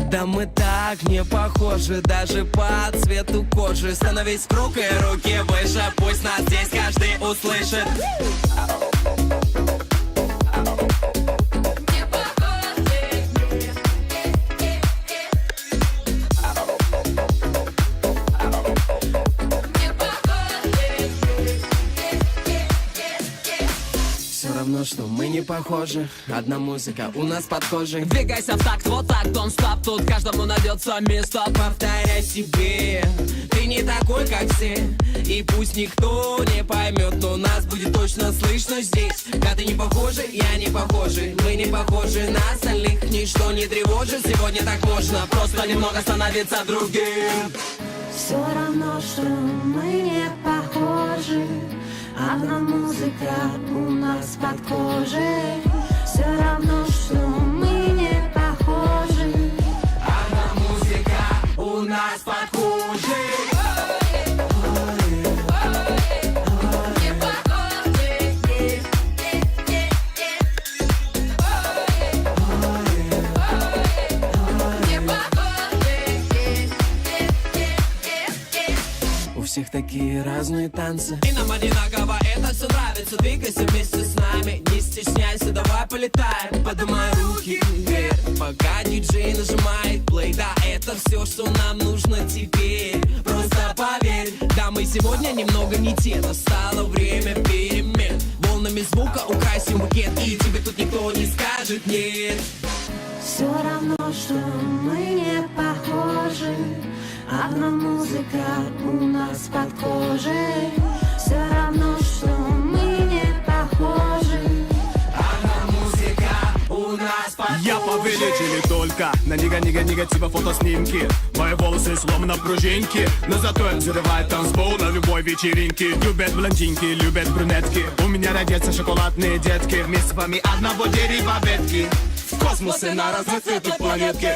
Да мы так не похожи, даже по цвету кожи. Становись в круг и руки выше, пусть нас здесь каждый услышит. Все равно, что мы не похожи, одна музыка у нас под кожей. Двигайся в такт, вот так, don't stop. Тут каждому найдется место. Повторяй себе, ты не такой, как все. И пусть никто не поймет, но нас будет точно слышно здесь. Да ты не похожи, я не похожи, мы не похожи на остальных. Ничто не тревожит, сегодня так можно просто немного становиться другим. Все равно, что мы не похожи, одна музыка у нас под кожей. Все равно, что мы не похожи, одна музыка у нас под кожей. У всех такие разные танцы, И нам одинаково это все нравится. Двигайся вместе с нами, не стесняйся, давай полетаем. поднимай руки вверх, пока диджей нажимает плей. Да, это все, что нам нужно теперь. Просто поверь, Да, мы сегодня немного не те, настало время перемен. Волнами звука украсим букет, и тебе тут никто не скажет нет. все равно, что мы не похожи, одна музыка у нас под кожей. Все равно, что мы не похожи, одна музыка у нас под кожей. Я повелитель только на негатива фотоснимки. Мои волосы словно пружинки, но зато взрывает танцпол на любой вечеринке. Любят блондинки, любят брюнетки. У меня родятся шоколадные детки. Мы с вами одного дерева ветки. В космосе на разноцветных планетке.